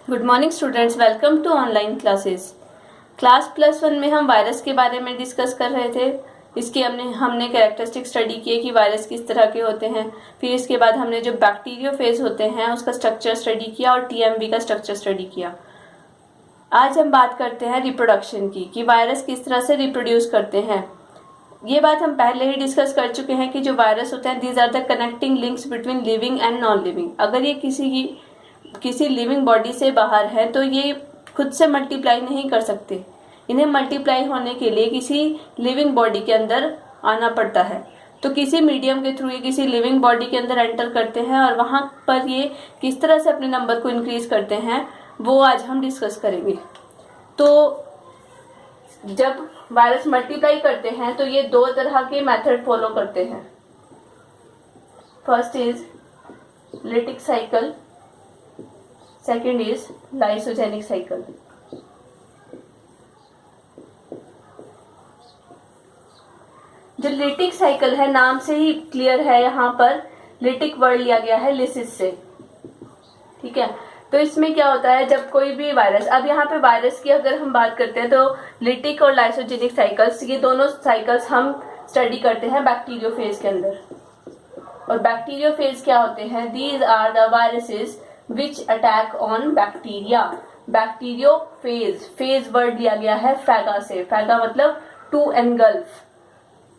Good morning students, welcome to online classes. Class +1 में हम virus के बारे में डिस्कस कर रहे थे। इसकी हमने कैरेक्टरिस्टिक स्टडी किए कि वायरस किस तरह के होते हैं। फिर इसके बाद हमने जो बैक्टीरियोफेज होते हैं उसका स्ट्रक्चर स्टडी किया और टीएमवी का स्ट्रक्चर स्टडी किया। आज हम बात करते हैं रिप्रोडक्शन की, कि वायरस किस तरह से रिप्रोड्यूस करते हैं। ये बात हम पहले ही डिस्कस कर चुके हैं कि जो वायरस होते हैं these are the connecting links between living and non living. अगर ये किसी लिविंग बॉडी से बाहर है तो ये खुद से मल्टीप्लाई नहीं कर सकते। इन्हें मल्टीप्लाई होने के लिए किसी लिविंग बॉडी के अंदर आना पड़ता है। तो किसी मीडियम के थ्रू ये किसी लिविंग बॉडी के अंदर एंटर करते हैं और वहां पर ये किस तरह से अपने नंबर को इंक्रीज करते हैं वो आज हम डिस्कस करेंगे। तो जब वायरस मल्टीप्लाई करते हैं तो ये दो तरह के मेथड फॉलो करते हैं। First is lytic cycle, second is lysogenic cycle. जो लिटिक साइकिल है, नाम से ही क्लियर है, यहाँ पर लिटिक वर्ड लिया गया है लिसिस से, ठीक है। तो इसमें क्या होता है, जब कोई भी वायरस, अब यहाँ पे वायरस की अगर हम बात करते हैं तो लिटिक और लाइसोजेनिक साइकिल्स, ये दोनों साइकिल्स हम स्टडी करते हैं बैक्टीरियोफेज के अंदर। और बैक्टीरियोफेज क्या होते हैं, these are the viruses which attack on bacteria. Bacteriophage, phage word लिया गया है फैगा से, फैगा मतलब टू एनगल्फ,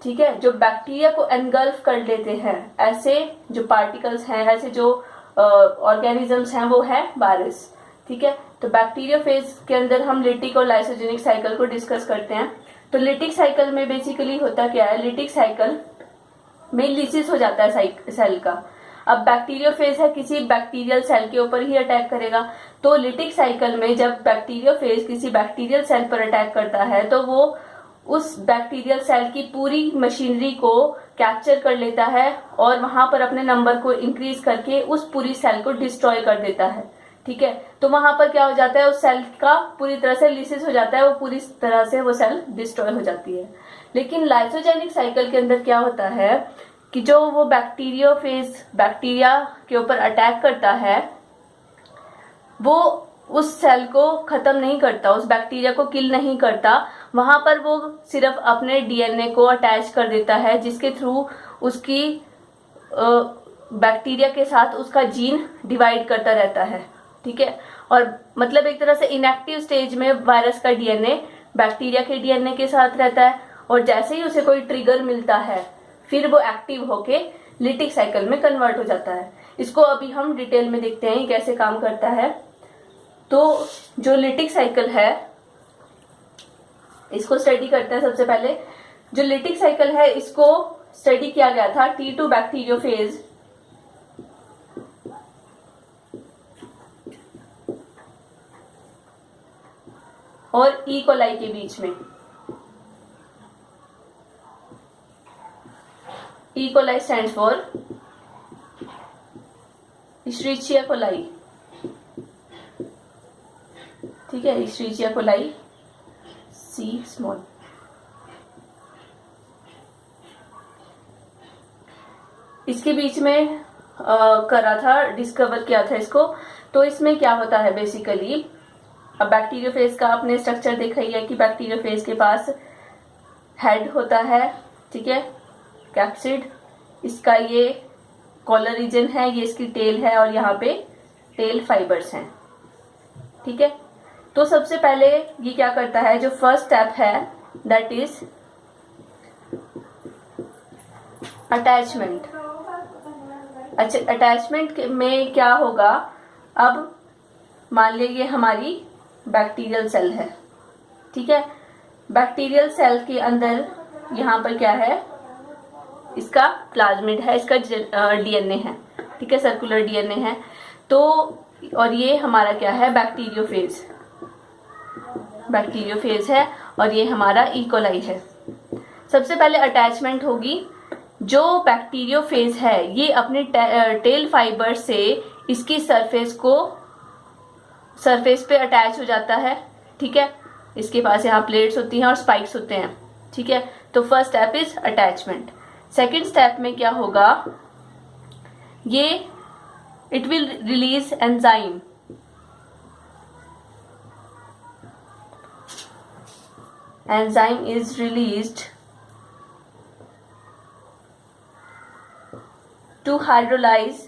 ठीक है। जो बैक्टीरिया को एनगल्फ कर लेते हैं, ऐसे जो पार्टिकल्स हैं, ऐसे जो ऑर्गेनिजम्स हैं, वो है वायरस, ठीक है। तो बैक्टीरियोफेज के अंदर हम लिटिक और लाइसोजेनिक साइकिल को डिस्कस करते हैं। तो लिटिक साइकिल में बेसिकली होता क्या है, लिटिक साइकिल में लिसिस हो जाता है सेल का। अब बैक्टीरियोफेज है, किसी बैक्टीरियल सेल के ऊपर ही अटैक करेगा। तो लिटिक साइकिल में जब बैक्टीरियोफेज किसी बैक्टीरियल सेल पर अटैक करता है तो वो उस बैक्टीरियल सेल की पूरी मशीनरी को कैप्चर कर लेता है और वहां पर अपने नंबर को इंक्रीज करके उस पूरी सेल को डिस्ट्रॉय कर देता है, ठीक है। तो वहां पर क्या हो जाता है, उस सेल का पूरी तरह से लिसिस हो जाता है, वो पूरी तरह से वो सेल डिस्ट्रॉय हो जाती है। लेकिन लाइसोजेनिक साइकिल के अंदर क्या होता है कि जो वो बैक्टीरियोफेज बैक्टीरिया के ऊपर अटैक करता है वो उस सेल को खत्म नहीं करता, उस बैक्टीरिया को किल नहीं करता। वहां पर वो सिर्फ अपने डीएनए को अटैच कर देता है, जिसके थ्रू उसकी बैक्टीरिया के साथ उसका जीन डिवाइड करता रहता है, ठीक है। और मतलब एक तरह से इनएक्टिव स्टेज में वायरस का डीएनए बैक्टीरिया के डीएनए के साथ रहता है और जैसे ही उसे कोई ट्रिगर मिलता है फिर वो एक्टिव होके लिटिक साइकिल में कन्वर्ट हो जाता है। इसको अभी हम डिटेल में देखते हैं कैसे काम करता है। तो जो लिटिक साइकिल है इसको स्टडी करते हैं। सबसे पहले जो लिटिक साइकिल है इसको स्टडी किया गया था T2 बैक्टीरियोफेज और ई कोलाई के बीच में। E coli stands for Escherichia coli, ठीक है, इश्रिचिया कोलाई सी स्मॉल। इसके बीच में करा था, डिस्कवर किया था इसको। तो इसमें क्या होता है बेसिकली, अब बैक्टीरियोफेज का आपने स्ट्रक्चर देखा ही है कि बैक्टीरियोफेज के पास हेड होता है, ठीक है, कैप्सिड, इसका ये कॉलर रीजन है, ये इसकी टेल है और यहाँ पे टेल फाइबर्स हैं, ठीक है। तो सबसे पहले ये क्या करता है, जो फर्स्ट स्टेप है दैट इज अटैचमेंट। अच्छा, अटैचमेंट में क्या होगा, अब मान लीजिए हमारी बैक्टीरियल सेल है, ठीक है। बैक्टीरियल सेल के अंदर यहाँ पर क्या है, इसका प्लाज्मिड है, इसका डीएनए है, ठीक है, सर्कुलर डीएनए है। तो और ये हमारा क्या है, बैक्टीरियोफेज है और ये हमारा ई कोलाई है। सबसे पहले अटैचमेंट होगी। जो बैक्टीरियोफेज है ये अपने टेल फाइबर से इसकी सरफेस पे अटैच हो जाता है, ठीक है। इसके पास यहाँ प्लेट्स होती हैं और स्पाइक्स होते हैं, ठीक है। तो first step is attachment. Second step में क्या होगा, ये it will release enzyme enzyme is released to hydrolyze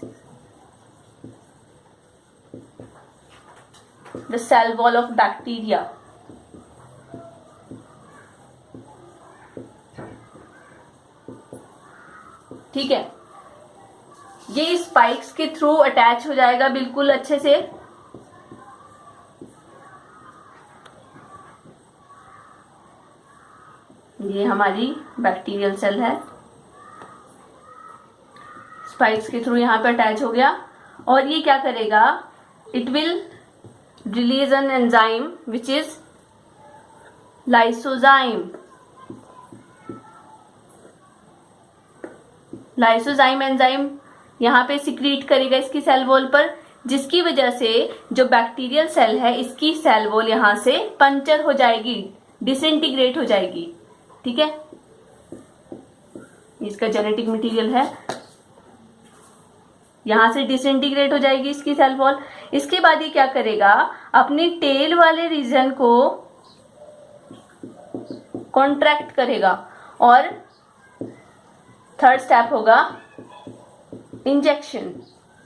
the cell wall of bacteria. ठीक है, ये स्पाइक्स के थ्रू अटैच हो जाएगा बिल्कुल अच्छे से। ये हमारी बैक्टीरियल सेल है, स्पाइक्स के थ्रू यहाँ पे अटैच हो गया। और ये क्या करेगा, it will release an enzyme which is lysozyme. Lysozyme enzyme यहाँ पे सिक्रीट करेगा इसकी सेल वॉल पर, जिसकी वजह से जो बैक्टीरियल सेल है इसकी सेल वॉल यहाँ से पंचर हो जाएगी, डिसइंटीग्रेट हो जाएगी। ठीक है, इसका जेनेटिक मटेरियल है, यहां से डिसइंटीग्रेट हो जाएगी इसकी सेल वॉल। इसके बाद ये क्या करेगा, अपने टेल वाले रीजन को कॉन्ट्रैक्ट करेगा। और थर्ड स्टेप होगा इंजेक्शन।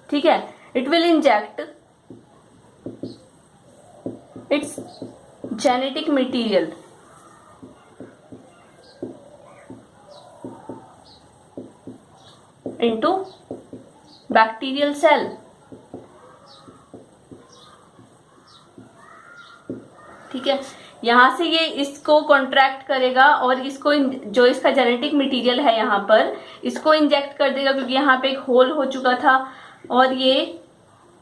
ठीक है, it will inject its genetic material into bacterial cell. ठीक है, यहां से ये इसको कॉन्ट्रैक्ट करेगा और इसको जो इसका जेनेटिक मटेरियल है यहाँ पर इसको इंजेक्ट कर देगा, क्योंकि यहाँ पे एक होल हो चुका था। और ये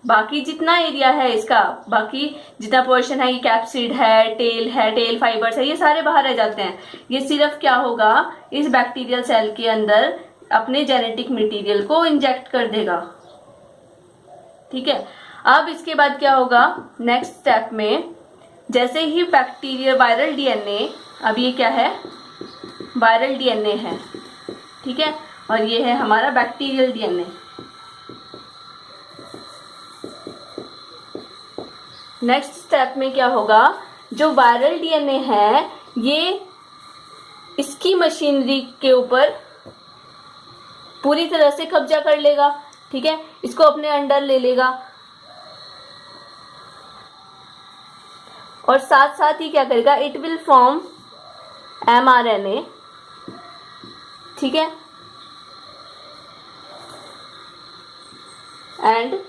बाकी जितना एरिया है इसका, बाकी जितना पोर्शन है, ये कैप्सिड है, टेल फाइबर्स है, ये सारे बाहर रह जाते हैं। ये सिर्फ क्या होगा, इस बैक्टीरियल सेल के अंदर अपने जेनेटिक मटेरियल को इंजेक्ट कर देगा। ठीक है, अब इसके बाद क्या होगा, नेक्स्ट स्टेप में जैसे ही बैक्टीरिया वायरल डीएनए, अब ये क्या है, वायरल डीएनए है। ठीक है, और ये है हमारा बैक्टीरियल डीएनए। नेक्स्ट स्टेप में क्या होगा, जो वायरल डीएनए है ये इसकी मशीनरी के ऊपर पूरी तरह से कब्जा कर लेगा। ठीक है, इसको अपने अंडर ले लेगा और साथ साथ ही क्या करेगा, इट विल फॉर्म mRNA। ठीक है, and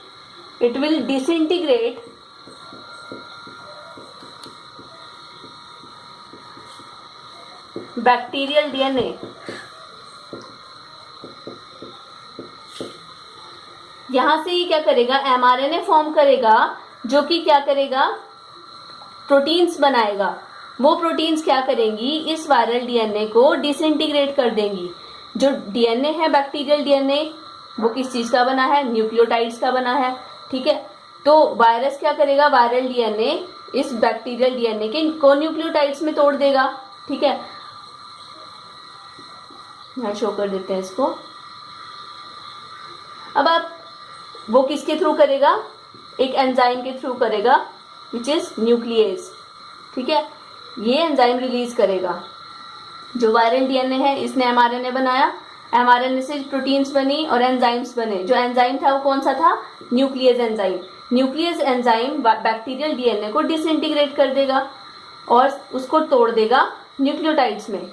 it will disintegrate bacterial DNA. यहां से ही क्या करेगा, mRNA फॉर्म करेगा, जो कि क्या करेगा, प्रोटीन्स बनाएगा। वो प्रोटीन्स क्या करेंगी, इस वायरल डीएनए को डिसइंटीग्रेट कर देंगी। जो डीएनए है बैक्टीरियल डीएनए वो किस चीज का बना है, न्यूक्लियोटाइड्स का बना है। ठीक है, तो वायरस क्या करेगा, वायरल डीएनए इस बैक्टीरियल डीएनए के को न्यूक्लियोटाइड्स में तोड़ देगा। ठीक है, यहाँ शो कर देते हैं इसको। अब आप वो किसके थ्रू करेगा, एक एंजाइम के थ्रू करेगा विच इज न्यूक्लियस। ठीक है, ये एंजाइम रिलीज करेगा। जो वायरल डीएनए है इसने एमआरएनए बनाया, एमआरएनए से प्रोटीन्स बनी और एंजाइम्स बने। जो एंजाइम था वो कौन सा था, nucleus enzyme. Nucleus enzyme bacterial DNA को डिसइंटीग्रेट कर देगा और उसको तोड़ देगा न्यूक्लियोटाइड्स में।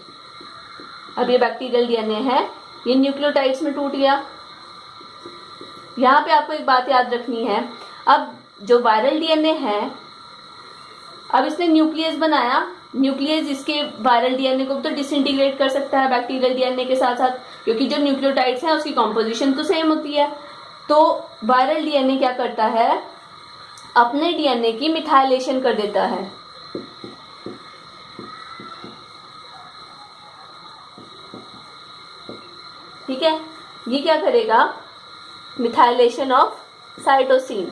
अब ये बैक्टीरियल डीएनए है, ये न्यूक्लियोटाइड्स में टूट गया। यहाँ पे आपको एक बात याद रखनी है, अब जो वायरल डीएनए है, अब इसने न्यूक्लियस बनाया। न्यूक्लियस इसके वायरल डीएनए को तो डिसइंटीग्रेट कर सकता है बैक्टीरियल डीएनए के साथ साथ, क्योंकि जो न्यूक्लियोटाइड्स हैं उसकी कॉम्पोजिशन तो सेम होती है। तो वायरल डीएनए क्या करता है, अपने डीएनए की मिथाइलेशन कर देता है। ठीक है, ये क्या करेगा, मिथाइलेशन ऑफ साइटोसिन,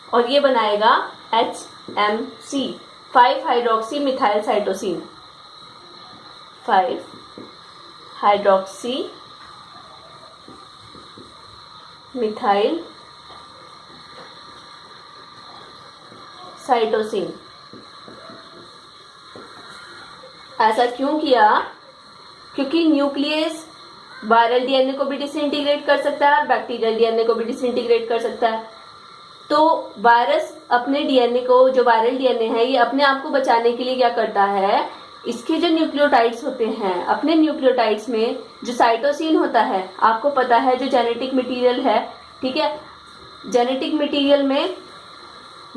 और ये बनाएगा HMC 5 hydroxy methyl cytosine. 5 hydroxy methyl cytosine. ऐसा क्यों किया? क्योंकि न्यूक्लियस वायरल डीएनए को भी डिसइंटीग्रेट कर सकता है और बैक्टीरियल डीएनए को भी डिसइंटीग्रेट कर सकता है। तो वायरस अपने डीएनए को, जो वायरल डीएनए है, ये अपने आप को बचाने के लिए क्या करता है, इसके जो न्यूक्लियोटाइड्स होते हैं, अपने न्यूक्लियोटाइड्स में जो साइटोसिन होता है, आपको पता है जो जेनेटिक मटेरियल है, ठीक है, जेनेटिक मटेरियल में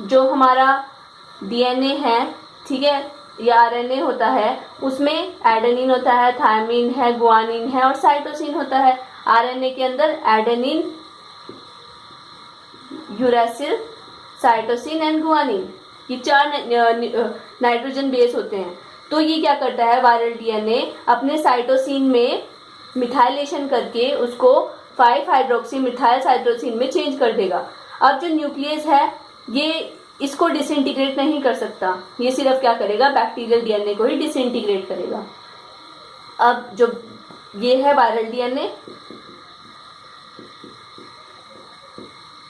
जो हमारा डीएनए है, ठीक है, या आरएनए होता है, उसमें एडेनिन होता है, थायमिन है, गुआनिन है और साइटोसिन होता है। आरएनए के अंदर adenine, uracil, cytosine and guanine, ये 4 नाइट्रोजन बेस होते हैं। तो ये क्या करता है, वायरल डीएनए अपने साइटोसिन में मिथाइलेशन करके उसको 5 हाइड्रोक्सी मिथाइल साइटोसिन में चेंज कर देगा। अब जो न्यूक्लियस है ये इसको डिसइंटीग्रेट नहीं कर सकता, ये सिर्फ क्या करेगा, बैक्टीरियल डीएनए को ही डिसइंटीग्रेट करेगा। अब जो ये है वायरल डीएनए,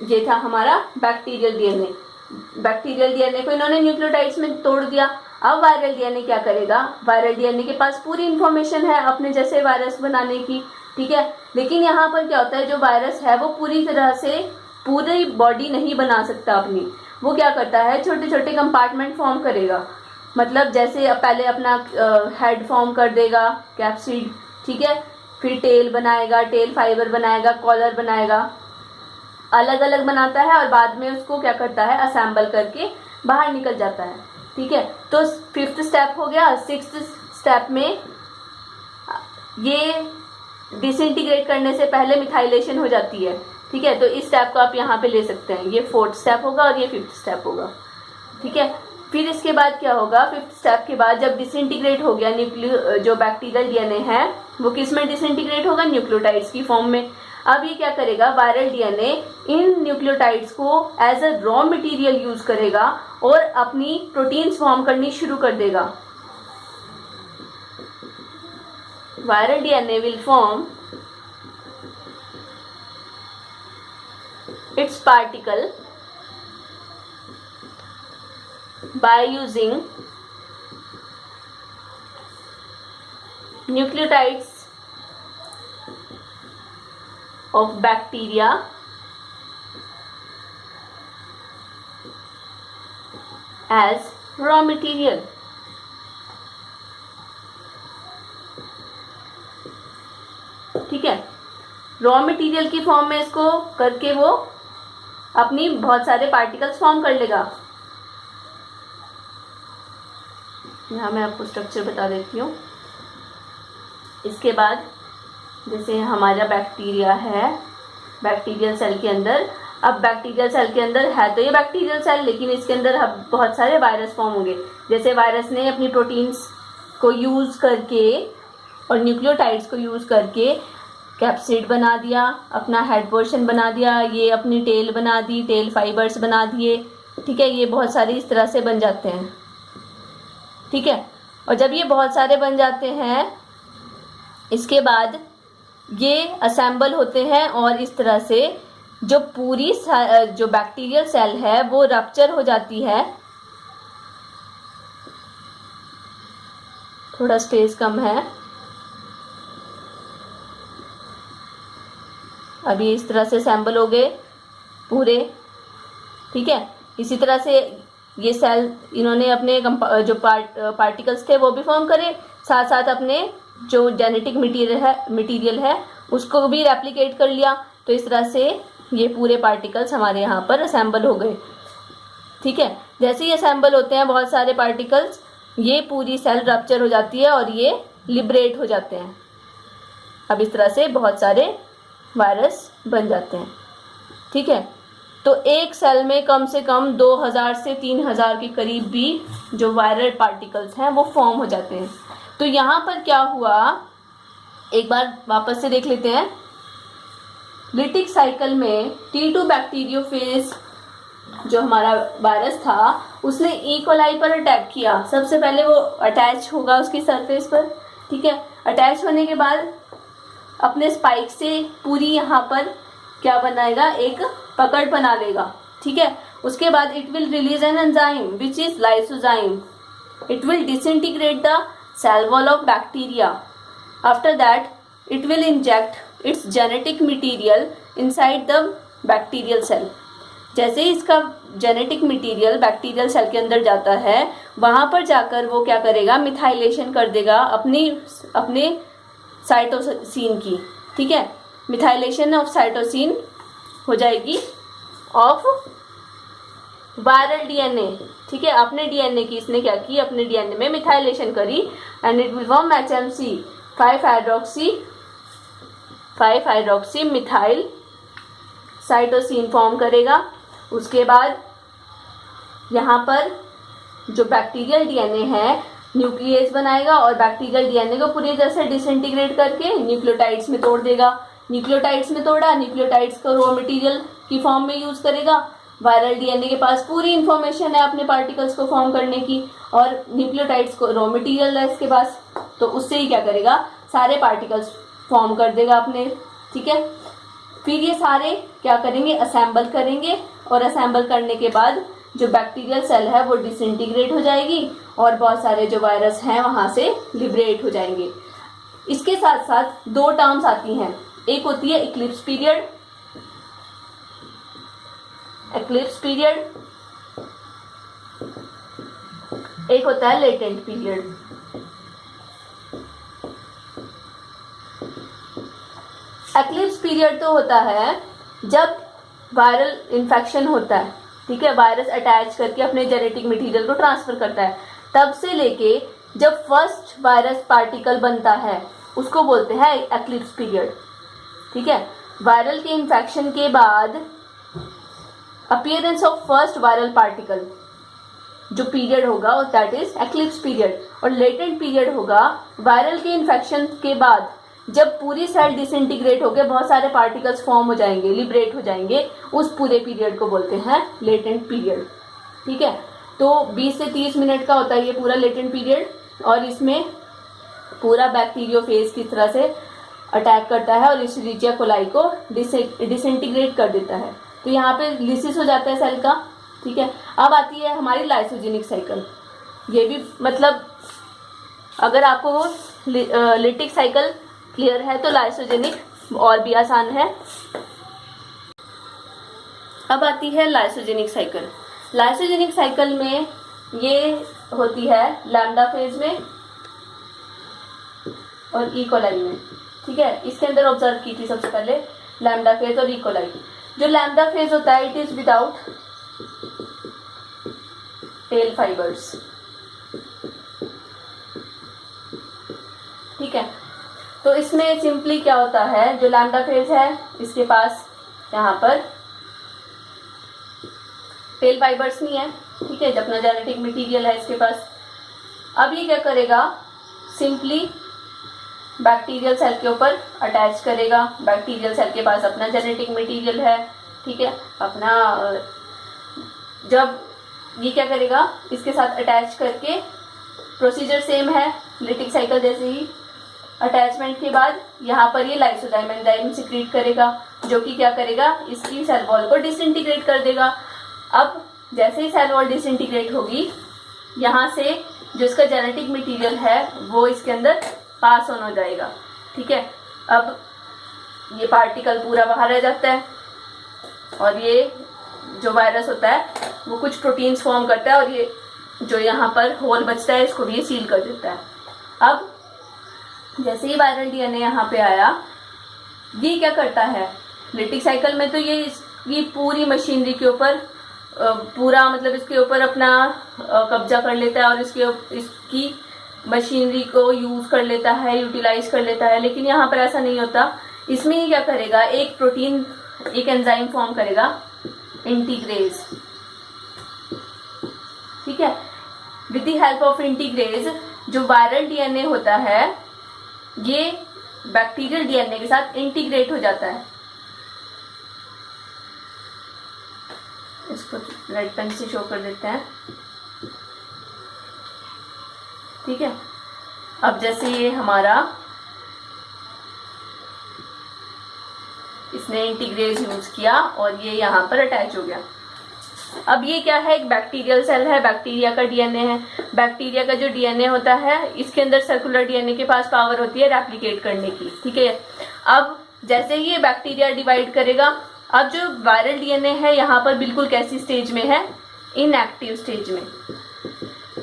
ये था हमारा बैक्टीरियल डीएनए। बैक्टीरियल डीएनए को इन्होंने न्यूक्लियोटाइड्स में तोड़ दिया। अब वायरल डीएनए क्या करेगा, वायरल डीएनए के पास पूरी इंफॉर्मेशन है अपने जैसे वायरस बनाने की, ठीक है, लेकिन यहाँ पर क्या होता है, जो वायरस है वो पूरी तरह से पूरी बॉडी नहीं बना सकता अपनी। वो क्या करता है, छोटे छोटे कंपार्टमेंट फॉर्म करेगा। मतलब जैसे पहले अपना हेड फॉर्म कर देगा, कैप्सिड, ठीक है, फिर टेल बनाएगा, टेल फाइबर बनाएगा, कॉलर बनाएगा, अलग अलग बनाता है और बाद में उसको क्या करता है, असेंबल करके बाहर निकल जाता है, ठीक है। तो 5th स्टेप हो गया। 6th स्टेप में ये डिसइंटीग्रेट करने से पहले मिथाइलेशन हो जाती है, ठीक है। तो इस स्टेप को आप यहाँ पे ले सकते हैं, ये 4th स्टेप होगा और ये 5th स्टेप होगा, ठीक है। फिर इसके बाद क्या होगा, 5th स्टेप के बाद जब डिसइंटीग्रेट हो गया जो बैक्टीरियल डीएनए है वो किस में डिसइंटीग्रेट होगा, न्यूक्लियोटाइड्स की फॉर्म में। अब ये क्या करेगा, वायरल डीएनए इन न्यूक्लियोटाइड्स को as a raw material use करेगा और अपनी प्रोटीन्स फॉर्म करनी शुरू कर देगा। Viral DNA will form its particle by using nucleotides of bacteria as raw material. ठीक है, रॉ मटेरियल की फॉर्म में इसको करके वो अपनी बहुत सारे पार्टिकल्स फॉर्म कर लेगा। यहाँ मैं आपको स्ट्रक्चर बता देती हूँ। इसके बाद जैसे हमारा बैक्टीरिया है, बैक्टीरियल सेल के अंदर, अब बैक्टीरियल सेल के अंदर है तो ये बैक्टीरियल सेल, लेकिन इसके अंदर अब बहुत सारे वायरस फॉर्म होंगे। जैसे वायरस ने अपनी प्रोटीन्स को यूज करके और न्यूक्लियोटाइड्स को यूज करके कैप्सिड बना दिया, अपना हेड पोर्शन बना दिया, ये अपनी टेल बना दी, टेल फाइबर्स बना दिए, ठीक है। ये बहुत सारे इस तरह से बन जाते हैं, ठीक है। और जब ये बहुत सारे बन जाते हैं इसके बाद ये असेंबल होते हैं और इस तरह से जो पूरी जो बैक्टीरियल सेल है वो रप्चर हो जाती है। थोड़ा स्पेस कम है, अभी इस तरह से असेंबल हो गए पूरे, ठीक है। इसी तरह से ये सेल इन्होंने अपने जो पार्टिकल्स थे वो भी फॉर्म करे, साथ साथ अपने जो जेनेटिक मटेरियल है उसको भी रेप्लिकेट कर लिया। तो इस तरह से ये पूरे पार्टिकल्स हमारे यहाँ पर असेंबल हो गए, ठीक है। जैसे ही असेंबल होते हैं बहुत सारे पार्टिकल्स, ये पूरी सेल रप्चर हो जाती है और ये लिबरेट हो जाते हैं। अब इस तरह से बहुत सारे वायरस बन जाते हैं, ठीक है। तो एक सेल में कम से कम 2000 से 3000 के करीब भी जो वायरल पार्टिकल्स हैं वो फॉर्म हो जाते हैं। तो यहाँ पर क्या हुआ, एक बार वापस से देख लेते हैं। लिटिक साइकिल में T2 बैक्टीरियोफेज जो हमारा वायरस था उसने ई कोलाई पर अटैक किया। सबसे पहले वो अटैच होगा उसकी सरफेस पर, ठीक है। अटैच होने के बाद अपने स्पाइक से पूरी यहाँ पर क्या बनाएगा, एक पकड़ बना लेगा, ठीक है। उसके बाद it will release an enzyme which is lysozyme. It will disintegrate the cell wall of bacteria. After that, it will inject its genetic material inside the bacterial cell. जैसे ही इसका जेनेटिक मटेरियल बैक्टीरियल सेल के अंदर जाता है, वहां पर जाकर वो क्या करेगा, मिथाइलेशन कर देगा अपने साइटोसिन की, ठीक है। मिथाइलेशन ऑफ साइटोसिन हो जाएगी ऑफ वायरल डीएनए, ठीक है। अपने डीएनए की इसने क्या की, अपने डीएनए में मिथाइलेशन करी and it will form HMC five hydroxy methyl cytosine form करेगा। उसके बाद यहाँ पर जो बैक्टीरियल डीएनए है न्यूक्लियस बनाएगा और बैक्टीरियल डीएनए को पूरी तरह से डिसइंटीग्रेट करके न्यूक्लियोटाइड्स में तोड़ देगा। न्यूक्लियोटाइड्स में तोड़ा, न्यूक्लियोटाइड्स को रॉ मटेरियल की फॉर्म में यूज करेगा। वायरल डीएनए के पास पूरी इंफॉर्मेशन है अपने पार्टिकल्स को फॉर्म करने की और न्यूक्लियोटाइड्स को रॉ मटेरियल है इसके पास, तो उससे ही क्या करेगा, सारे पार्टिकल्स फॉर्म कर देगा अपने, ठीक है। फिर ये सारे क्या करेंगे, असेंबल करेंगे और असेंबल करने के बाद जो बैक्टीरियल सेल है वो डिसइंटीग्रेट हो जाएगी और बहुत सारे जो वायरस हैं वहां से लिबरेट हो जाएंगे। इसके साथ साथ दो टर्म्स आती हैं, एक होती है इक्लिप्स पीरियड, एक होता है लेटेंट पीरियड। एक्लिप्स पीरियड तो होता है जब वायरल इन्फेक्शन होता है, ठीक है, वायरस अटैच करके अपने जेनेटिक मटेरियल को ट्रांसफर करता है, तब से लेके जब फर्स्ट वायरस पार्टिकल बनता है उसको बोलते हैं एक्लिप्स पीरियड, ठीक है। वायरल के इन्फेक्शन के बाद appearance of first viral particle जो पीरियड होगा दैट इज एक्लिप्स पीरियड। और लेटेंट पीरियड होगा वायरल के इन्फेक्शन के बाद जब पूरी सेल डिसइंटीग्रेट होकर बहुत सारे पार्टिकल्स फॉर्म हो जाएंगे, लिबरेट हो जाएंगे, उस पूरे पीरियड को बोलते हैं लेटेंट पीरियड, ठीक है। तो 20 से 30 मिनट का होता है ये पूरा लेटेंट पीरियड और इसमें पूरा बैक्टीरियोफेज किस तरह से अटैक करता है और इश्चेरिचिया कोलाई को डिसइंटीग्रेट कर देता है। तो यहाँ पे लिसिस हो जाता है सेल का, ठीक है। अब आती है हमारी लाइसोजेनिक साइकिल। ये भी मतलब अगर आपको लिटिक साइकिल क्लियर है तो लाइसोजेनिक और भी आसान है। अब आती है लाइसोजेनिक साइकिल। लाइसोजेनिक साइकिल में ये होती है लैम्डा फेज में और ई कोलाई में, ठीक है। इसके अंदर ऑब्जर्व की थी सबसे पहले लैम्डा फेज और ई कोलाई। जो लैम्डा फेज होता है it is without tell fibres, ठीक है। तो इसमें सिंपली क्या होता है, जो लैम्डा फेज है इसके पास यहाँ पर टेल फाइबर्स नहीं है, ठीक है, अपना जेनेटिक मटेरियल है इसके पास। अब ये क्या करेगा, सिंपली बैक्टीरियल सेल के ऊपर अटैच करेगा। बैक्टीरियल सेल के पास अपना जेनेटिक मटेरियल है, ठीक है, अपना। जब ये क्या करेगा, इसके साथ अटैच करके प्रोसीजर सेम है लिटिक साइकिल जैसे ही। अटैचमेंट के बाद यहाँ पर ये लाइसोजाइम एंजाइम सिक्रीट करेगा जो कि क्या करेगा, इसकी सेल वॉल को डिसइंटीग्रेट कर देगा। अब जैसे ही सेल वॉल डिसइंटीग्रेट होगी, यहाँ से जो इसका जेनेटिक मटेरियल है वो इसके अंदर पास ऑन हो जाएगा, ठीक है। अब ये पार्टिकल पूरा बाहर रह जाता है और ये जो वायरस होता है वो कुछ प्रोटीन्स फॉर्म करता है और ये जो यहाँ पर होल बचता है इसको भी ये सील कर देता है। अब जैसे ही वायरल डीएनए यहाँ पे आया, ये क्या करता है, लिटिक साइकिल में तो ये पूरी मशीनरी के ऊपर पूरा मतलब इसके ऊपर अपना कब्जा कर लेता है और इसकी मशीनरी को यूज कर लेता है, यूटिलाइज कर लेता है। लेकिन यहाँ पर ऐसा नहीं होता। इसमें ये क्या करेगा, एक प्रोटीन, एक एंजाइम फॉर्म करेगा, इंटीग्रेज, ठीक है। With the help of integrase जो वायरल डीएनए होता है ये बैक्टीरियल डीएनए के साथ इंटीग्रेट हो जाता है। इसको रेड पेन से शो कर देते हैं, ठीक है। अब जैसे ये हमारा इसने इंटीग्रेज यूज किया और ये यहाँ पर अटैच हो गया। अब ये क्या है, एक बैक्टीरियल सेल है, बैक्टीरिया का डीएनए है। बैक्टीरिया का जो डीएनए होता है इसके अंदर सर्कुलर डीएनए के पास पावर होती है रेप्लिकेट करने की, ठीक है। अब जैसे ही ये बैक्टीरिया डिवाइड करेगा, अब जो वायरल डीएनए है यहाँ पर बिल्कुल कैसी स्टेज में है, इनएक्टिव स्टेज में,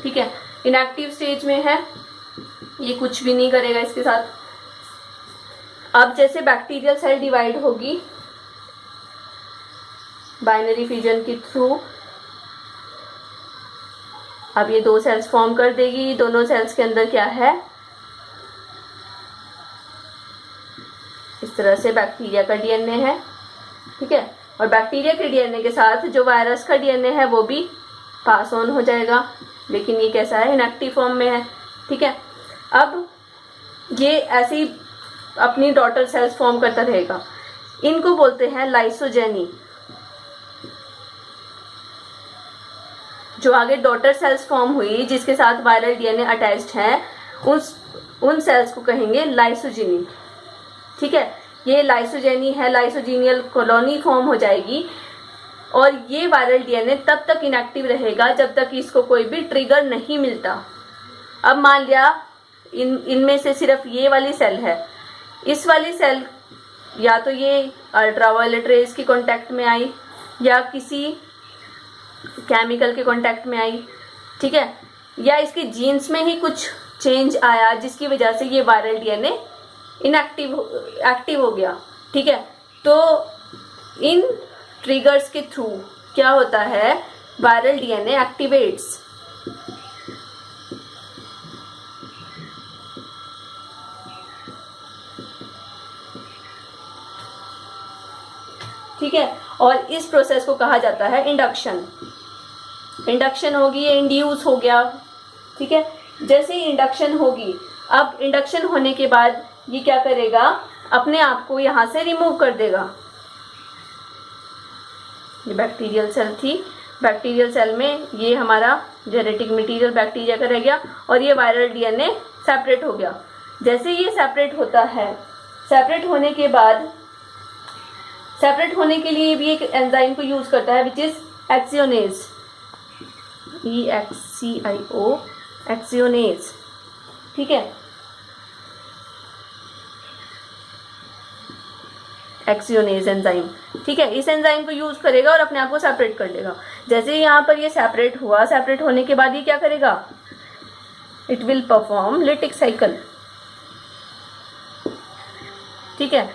ठीक है, इनएक्टिव स्टेज में है, ये कुछ भी नहीं करेगा इसके साथ। अब जैसे बैक्टीरियल सेल डिवाइड होगी बाइनरी फिजन के थ्रू, अब ये 2 सेल्स फॉर्म कर देगी। दोनों सेल्स के अंदर क्या है, इस तरह से बैक्टीरिया का डीएनए है, ठीक है, और बैक्टीरिया के डीएनए के साथ जो वायरस का डीएनए है वो भी पास ऑन हो जाएगा, लेकिन ये कैसा है, इनएक्टिव फॉर्म में है, ठीक है। अब ये ऐसी अपनी डॉटर सेल्स फॉर्म करता रहेगा, इनको बोलते हैं लाइसोजेनी। जो आगे डॉटर सेल्स फॉर्म हुई जिसके साथ वायरल डीएनए अटैच्ड है, उन सेल्स को कहेंगे लाइसोजेनी, ठीक है। ये लाइसोजेनी है, लाइसोजीनियल कॉलोनी फॉर्म हो जाएगी, और ये वायरल डीएनए तब तक इनएक्टिव रहेगा जब तक इसको कोई भी ट्रिगर नहीं मिलता। अब मान लिया इनमें से सिर्फ ये वाली सेल है, इस वाली सेल या तो ये अल्ट्रावायलेट रेज की कांटेक्ट में आई या किसी केमिकल के कांटेक्ट में आई, ठीक है, या इसके जीन्स में ही कुछ चेंज आया जिसकी वजह से ये वायरल डीएनए एक्टिव हो गया, ठीक है। तो इन ट्रिगर्स के थ्रू क्या होता है, वायरल डीएनए एक्टिवेट्स, ठीक है, और इस प्रोसेस को कहा जाता है इंडक्शन। इंडक्शन होगी, ये इंड्यूस हो गया, ठीक है। जैसे ही इंडक्शन होगी, अब इंडक्शन होने के बाद ये क्या करेगा, अपने आप को यहाँ से रिमूव कर देगा। ये बैक्टीरियल सेल थी, बैक्टीरियल सेल में ये हमारा जेनेटिक मटेरियल बैक्टीरिया का रह गया और ये वायरल डीएनए सेपरेट हो गया। जैसे ये सेपरेट होता है, सेपरेट होने के बाद, सेपरेट होने के लिए भी एक एंजाइम को यूज करता है विच इज एक्सियोनेज, EXCIO, एक्सियोनेज, ठीक है, एक्सियोनेज एंजाइम, ठीक है। इस एंजाइम को यूज करेगा और अपने आप को सेपरेट कर लेगा। जैसे यहाँ पर ये सेपरेट हुआ, सेपरेट होने के बाद ये क्या करेगा, it will perform lytic cycle, ठीक है।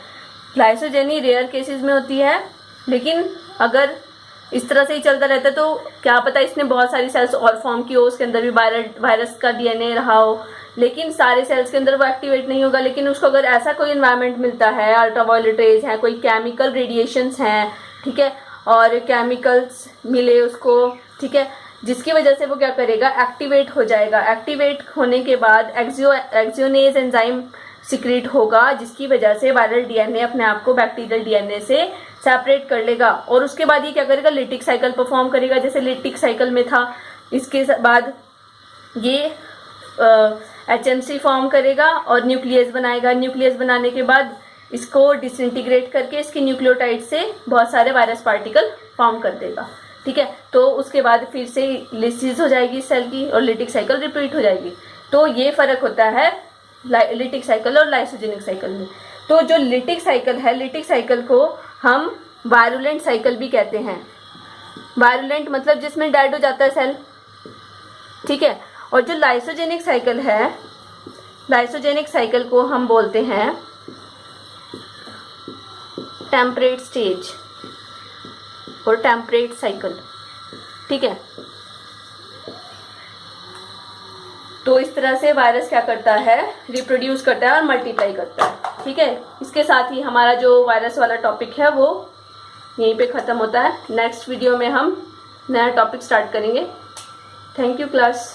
लाइसोजेनी रेयर केसेस में होती है, लेकिन अगर इस तरह से ही चलता रहता है तो क्या पता इसने बहुत सारी सेल्स और फॉर्म की हो, उसके अंदर भी वायरस का डीएनए रहा हो, लेकिन सारे सेल्स के अंदर वो एक्टिवेट नहीं होगा। लेकिन उसको अगर ऐसा कोई एनवायरनमेंट मिलता है, अल्ट्रावायलेट रेज है, कोई केमिकल रेडिएशंस हैं, ठीक है, और केमिकल्स मिले उसको, ठीक है, जिसकी वजह से वो क्या करेगा, एक्टिवेट हो जाएगा। एक्टिवेट होने के बाद एक्सियोनेज एंजाइम सिक्रीट होगा, जिसकी वजह से वायरल डीएनए अपने आप को बैक्टीरियल डीएनए से सेपरेट कर लेगा और उसके बाद ये क्या करेगा, लिटिक साइकिल परफॉर्म करेगा, जैसे लिटिक साइकिल में था। इसके बाद ये HMC फॉर्म करेगा और न्यूक्लियस बनाएगा। न्यूक्लियस बनाने के बाद इसको डिसइंटीग्रेट करके इसके न्यूक्लियोटाइड से बहुत सारे वायरस पार्टिकल फॉर्म कर देगा, ठीक है। तो उसके बाद फिर से लिसिस हो जाएगी सेल की और लिटिक साइकिल रिपीट हो जाएगी। तो ये फर्क होता है लिटिक साइकिल और लाइसोजेनिक साइकिल में। तो जो लिटिक साइकिल है, लिटिक साइकिल को हम वायरुलेंट साइकिल भी कहते हैं। वायरुलेंट मतलब जिसमें डेड हो जाता है सेल, ठीक है। और जो लाइसोजेनिक साइकिल है, लाइसोजेनिक साइकिल को हम बोलते हैं टेम्परेट स्टेज और टेम्परेट साइकिल, ठीक है। तो इस तरह से वायरस क्या करता है, रिप्रोड्यूस करता है और मल्टीप्लाई करता है, ठीक है। इसके साथ ही हमारा जो वायरस वाला टॉपिक है वो यहीं पे ख़त्म होता है। नेक्स्ट वीडियो में हम नया टॉपिक स्टार्ट करेंगे। Thank you class.